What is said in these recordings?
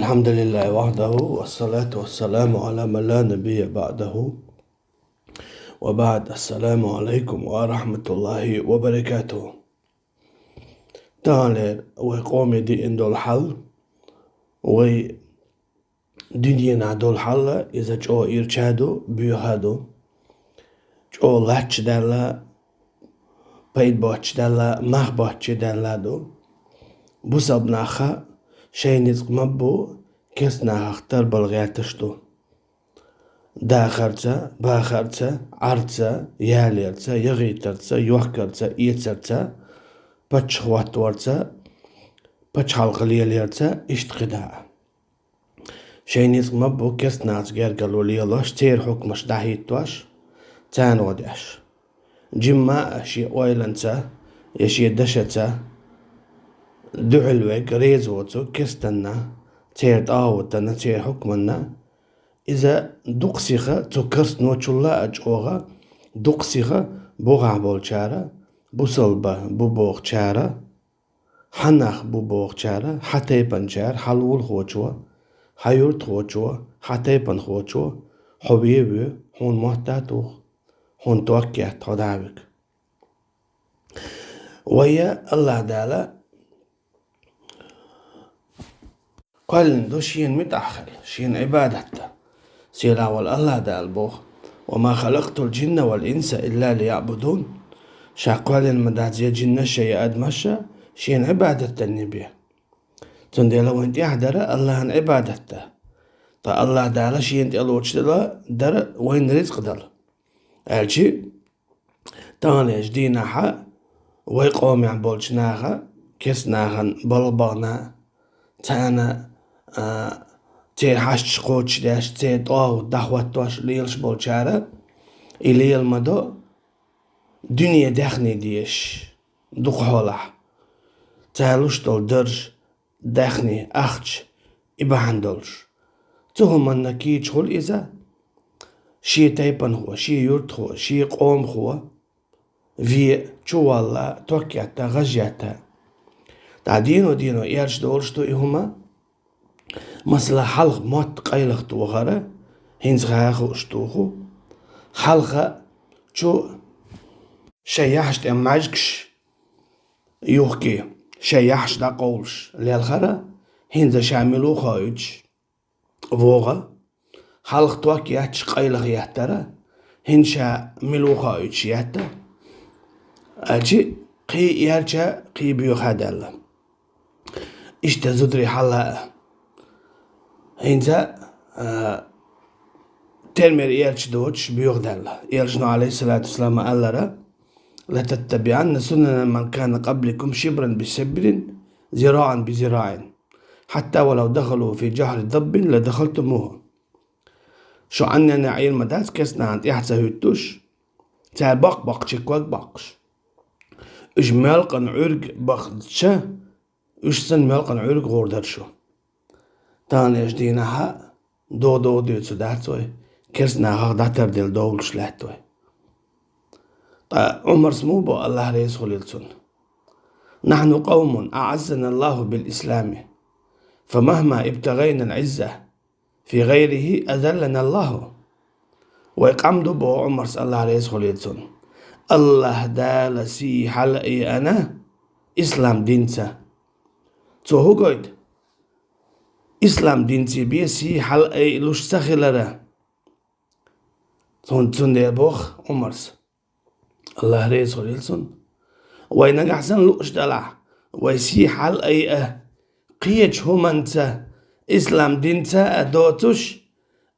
الحمد لله وحده والصلاة والسلام على من لا نبي بعده وبعد. السلام عليكم ورحمة الله وبركاته. تعالى وقومي دي اندو الحل ودنيا دول حل إذا جو إرشادو بيوهادو جو لاتش دالا بيد بوتش دالا مخ بوتش دالا دو بوسابناخا شينيز مبو كسنا اختار بلغياتشتو داخرتا باخرتا عرتا ياليرتا يغيترتا يوحكرتا إيترتا بچخواتورتا بچالغليليرتا اشتقدا شينيز مبو كسناز جرجلو ليلاش تير حكمش داهيتواش تان وداش جمع شي اويلنتا يشي دشتا دعلوك ريزوتو كستنا تير داوتنا تير حكمنا إذا دقسيخة تكرس نوچولا أجوغا دقسيخة بوغع بولچارة بوصلبة بوبوغ چارة حناخ بوبوغ چارة حتيبن چار حلول خوچوا حيورت خوچوا حتيبن خوچوا حبيبو هون محتاتوخ هون توكيه تدابك ويا الله دالا قال دو شين متأخر شين عبادته سيلا والله دال بوخ وما خلقت الجن والإنس إلا ليعبدون شاقوال المدازية جن شيء أدمشى شين عبادة النبي تندي لو انت يحضر الله عن عبادته تا الله دال شين تلوش دلا در وين رزق دل الشي تاني جدينا حا ويقوم عن بولشناها كسناها بلبغنا تانا تي حاش قوتش داش تي طاو دخواتواش ليلش بولشارة إليل مدو دنيا دخني ديش دوق حولح تالوش دول درج دخني أخش إبهندلش تهم النكيج خل إذا شي تايبن هو شي يورت هو شي قوم هو في چوالا توكياتا غجياتا دينو يرش دولشتو إهما مثلا حلق موت قيلخ توغرة هنز غاخو اشتوخو حلقة چو شيحش دي ماجكش يوخكي شيحش دا قولش للخرة هنز شاملو خايج فوغا حلق توك يحش قيلخ يحترة هنشا ملو خايج يحتر أجي قي يرجع قي بيوخ هدالله إشتا زدري حلقة هنزا ترمير إيرش دوتش بيغدال إيرشنو عليه الصلاة والسلام ألرا لتتبعن سنن من كان قبلكم شبرا بشبر ذراعا بذراع حتى ولو دخلوا في جحر ضب لدخلتموه شو عنا نعير مداس كسنا عند إحسا هيتوش تا بق شكوك بقش إش مالقن عرق بقشة إش سن مالقن عرق غوردرشو تاني جدينها دو ديوتسو داتوي كرسنا هغداتر ديل دولش لاتوي عمر سموبو الله ريس خليلسون نحن قوم أعزنا الله بالإسلام فمهما ابتغينا العزة في غيره أذلنا الله ويقام دبو عمر الله ريس خليلسون الله دال سي حلقي أنا إسلام دينسا هو قويد İslam dinci biyesi hal eyluş sahilara. Son diye boğ umars. Allah resul ilsun. Ve inak ahsan luş dala. Ve si hal eye. Qiyaj humansa. İslam dinca adotuş.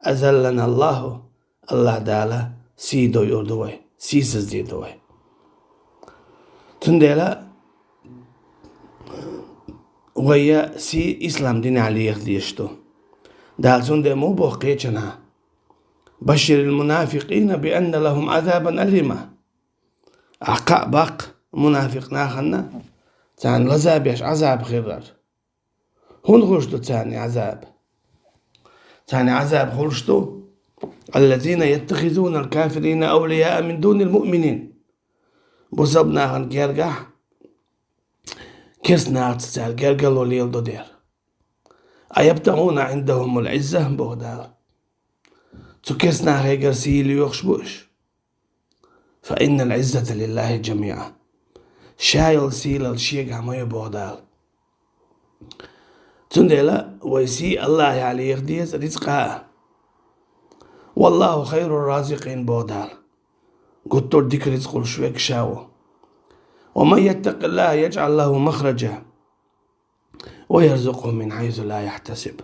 Azallan Allahu. Allah dala si doyurdu ve. Siz diyordu ve. Tundela ويا سي إسلام دين عليه ديشتو دالسون دي مو بوقيتنا بشر المنافقين بأن لهم عذابا أليما أحقاء باق منافق ناخنا تان لزابيش عذاب خيرار هون خرجتو تاني عذاب خرجتو الذين يتخذون الكافرين أولياء من دون المؤمنين بصبنا عن كيرجح كسنا تسال جرجلو ليل دودير أيبتغون عندهم العزة بودال تكسنا هيجر سيلي يخشبوش فإن العزة لله جميعا شايل سيل الشيء عمي بودال تندلا ويسي الله على يخديز رزقها والله خير الرازقين بودال قلت ديك رزق الشويك شاو ومن يتق الله يجعل له مخرجا ويرزقه من حيث لا يحتسب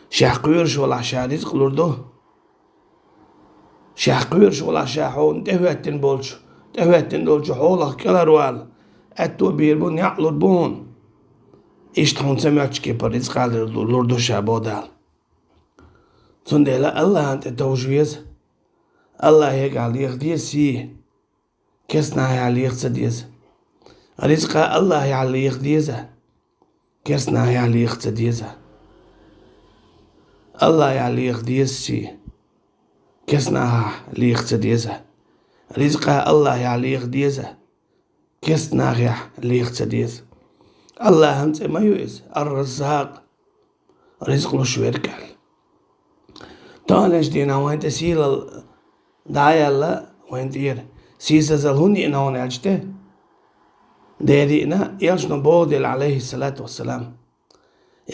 شاح قيرش ولا شاح رزق لردو شاح قيرش ولا شاح هون تهواتن بولش حولك كلا روال أتو بيربون يعلر بون إشتهون سمعتش كيف الرزق على لردو شاح بودال تندلا الله أنت توجويز الله يجعل يخديز سي كسنا يعلي يخديز رزق الله يعلي يخديزه كسنا يعلي يخديزه الله يعلي يخديز سي كسنا يخديزه رزق الله يعلي يخديزه كسنا يخديز الله أنت ما يوز الرزاق رزق له شويركال تانش دينا وين تسيل دايا الله وين دير سيسا زلهوني إنهون أجته ديرينا يرشن بودل عليه الصلاة والسلام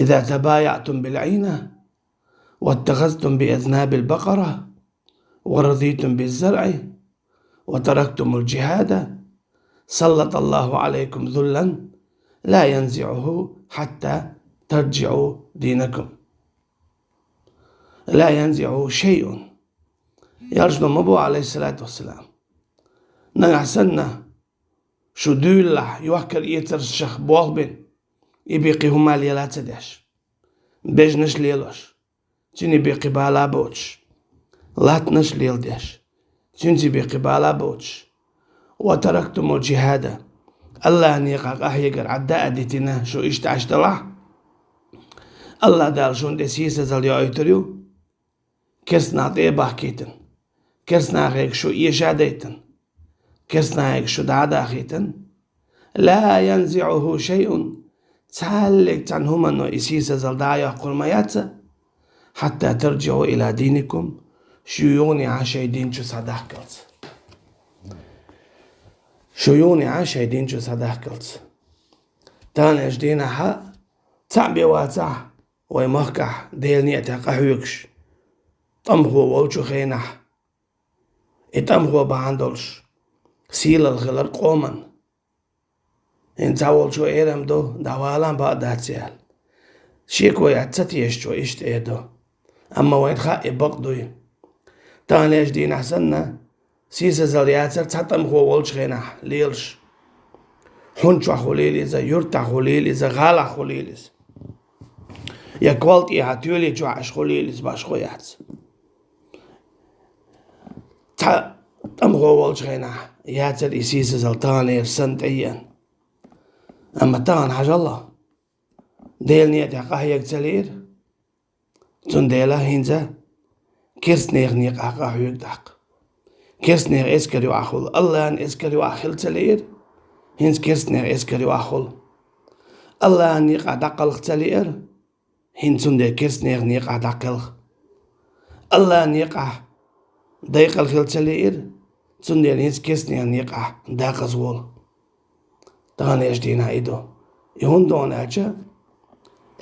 إذا تبايعتم بالعينة واتخذتم بأذناب البقرة ورضيتم بالزرع وتركتم الجهاد سلط الله عليكم ذلا لا ينزعه حتى ترجعوا دينكم لا ينزعه شيء يرشن مبو عليه الصلاة والسلام نحسنا شو دولا يوكر يتر الشيخ بوغبن يبيقي هما ليلا تدش بجنش ليلوش تيني بيقي بالا بوتش لاتنش ليل ديش تيني بيقي بالا بوتش وتركتم الجهاد الله نيقاق أحيقر عداء ديتنا شو اشتعش دلع الله دال شون دي سيسا زل يأيتريو كرسنا طيبا كيتن كرسنا غيك شو إيشاديتن كرسنا هيك شو دعدا خيتن لا ينزعه شيء تعلق عنهما انه يسيس زلدايا قرمياتsa حتى ترجعوا الى دينكم شيوني عاشي دين شو صداقلت شيوني عاشي دين شو صداقلت تاني اجدينا حق تعبي واتع ويمخكح ديلني اتاقحوكش طمخو والشو خينح اتمخو باندولش سيل الخلر قوما إن تاول شو إيرم دو دوالان بعد هاتسيال شيكو يعتتيش شو إشت إيدو أما وين خائي بقدوي تاني أجدين أحسننا سيسا زلياتر تحطم خو والش خينح ليلش حنشو خليليزا يرتا خليليزا غالا خليليز يا كوالتي هاتيولي جو عش خليليز باش خوياتس تمغو والش خينح ياتر إسيسا زلطاني رسنت أيان أما تان حاج الله ديل نيت حقايق تلير تون ديلا هينزا كيرسنيغ نيق حقايق دق كيرسنيغ اسكريو أخول الله أن اسكريو أخل تلير هينز كيرسنيغ اسكريو أخول الله أن نيق دقلق تلير هين تون ديل كيرسنيغ نيق دقلق الله أن نيق دايقل خل تلير تون ديل هينز كيرسنيغ نيق داقزول تاني اجدينا ايدو يهون دون اجا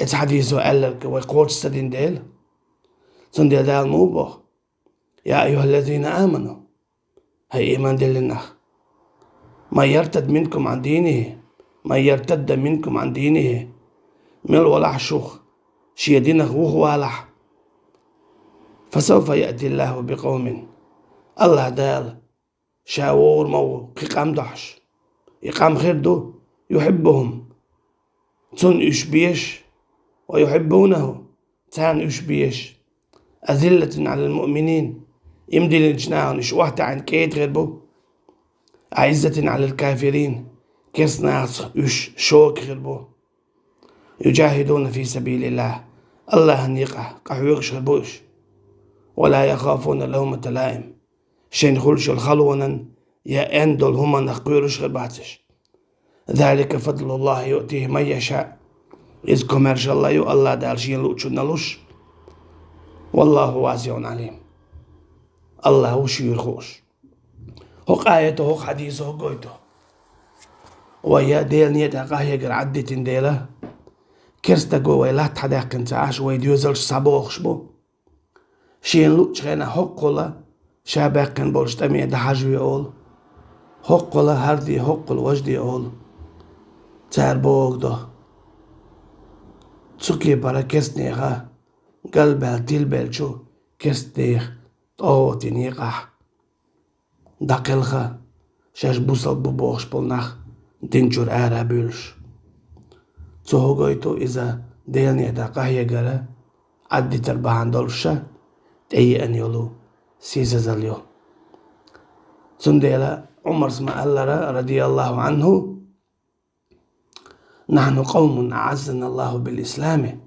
اتس حديثو قالك ويقوش سدين ديل سنديل دال موبو يا ايها الذين امنوا هاي ايمان دلنا ما يرتد منكم عن دينه ما يرتد منكم عن دينه مل ولح شوخ شي دينك وخ والح فسوف يأتي الله بقوم الله دال شاور مو قيقام دحش يقام خير دو يحبهم تون يشبيش ويحبونه تان يشبيش أذلة على المؤمنين يمدي لنجناهم يشوحت عن كيت غير بو عزة على الكافرين كيسناس يش شوك غير بو يجاهدون في سبيل الله الله نيقه قحويقش غير بوش ولا يخافون لومة لائم شين خلش الخلونا يا أندل هما نقيرش غير باتش ذلك فضل الله يؤتيه من يشاء Is commercial Allah dal shin luchunnalush. Wallahu wasi'un alim. Allah وشير خوش. هق آيته هق حديثه هق قويته. ويا ديل نيت أقاهي قر عدت ديله. كرستا قوي لا تحداق انت عاش ويديوزلش صابوخ شبو. شين لوتش غينا هق قولا شاباقن بولش تمية دحاجوي أول. هق قولا هردي هق قول وجدي أول. تار بوغ دو. تسوكي برا كسنيغا. قلبها تلبل شو كسنيغ. طوتي نيقح. دقلخا شاش بوصل ببوغش بولناخ دينجور بولش تسوهو قويتو إذا ديلني دقاهي قرا عدي ترباهان دولشا تأيي أن يولو سيسا زليو سنديلا عمر اسمع الله رضي الله عنه نحن قوم أعزنا الله بالإسلام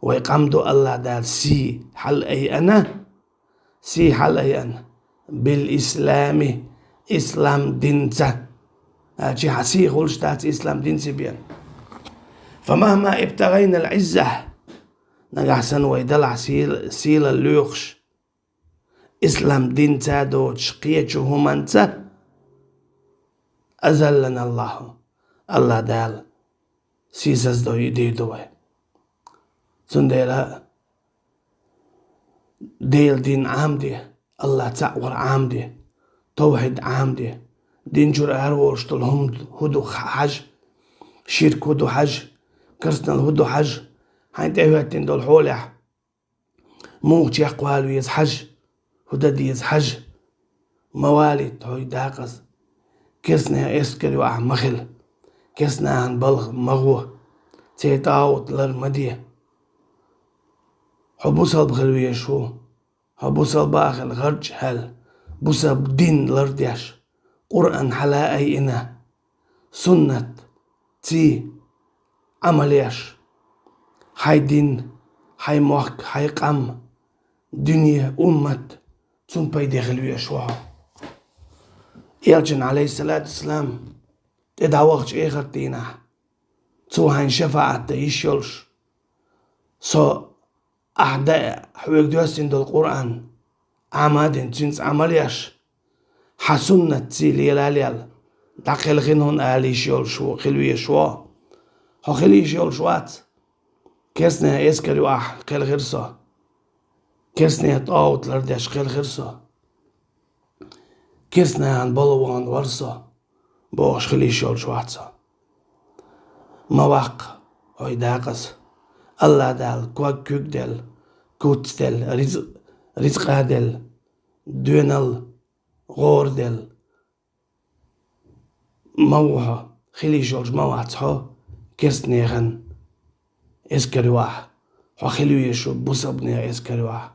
ويقامدو الله دار سي حل أي أنا بالإسلام إسلام دينتا هاتي حسي غولش تات إسلام دينتي بيان فمهما ابتغينا العزة نجحسن ويدلع سيل اللوخش إسلام دينتا دوتش قيتشو همانتا أزلنا الله دال سيساس دو يدي دوي سنديلا ديل دين عامدي الله تعور عامدي توحيد عامدي دينجور أروش طلهم هدو حج شرك هدو حج كرسنا الهدو حج حين تهواتين دول حولح موت يقوالو يز حج هدد يز حج موالد هوي داقز كرسنا اسكر وع مخل كرسنا عن بلغ مغوه تيتاوت لرمديه حبوسل بخلوية شو حبوسل باخل غرج هل بوسب دين لرديش قرآن حلا أي إنا سنة تي عمليش هاي دين هاي موك هاي قام دنيا أمت تون بيدي خلوية شوها يلجن عليه الصلاة والسلام تدعوغش إيخر دينا تو هاين شفاعة تيشيولش سو أحداء حويق دوستين دو القرآن عمادين تنس عمليش حسنة تسيلي لاليال داخل غنهن آلي شيول شو خلوية شو هو خلي شيول شوات كسنا اسكريو خل غرسو كسنا طاوت لردش خل غرسو كسنا عن بلوان ورسو بوش خلي شيول شواتسو مواق هوي داقس الله دال كوك كوك دل كوت دل رزق دل دونل غور دل موها خلي جورج مواتها كسنيغن اسكرواح هو خلويشو بوسبني اسكرواح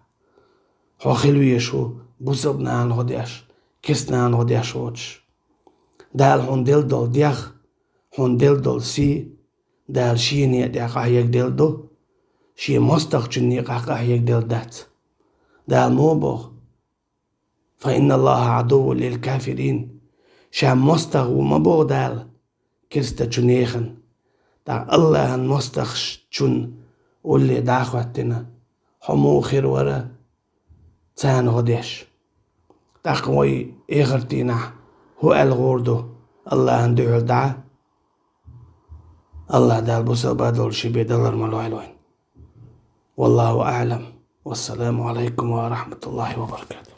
هو خلويشو بوسبنا عن غديش كسنا عن غديش وش دال هون دل دول ديخ هون دل دول سي دال شيني ديخ هيك دل دو شي مستخجني هيك دل دات دال موبوغ فإن الله عدو للكافرين شام مستغ ومبوغ دال كرستا جنيخن دا الله هن مستخش جن واللي داخواتنا حمو خير ورا تان غديش دا قوي إغرتينا هو الغوردو الله هن دعو دعا الله دال بوسل بادول شبه دلر ملوين والله أعلم والسلام عليكم ورحمة الله وبركاته.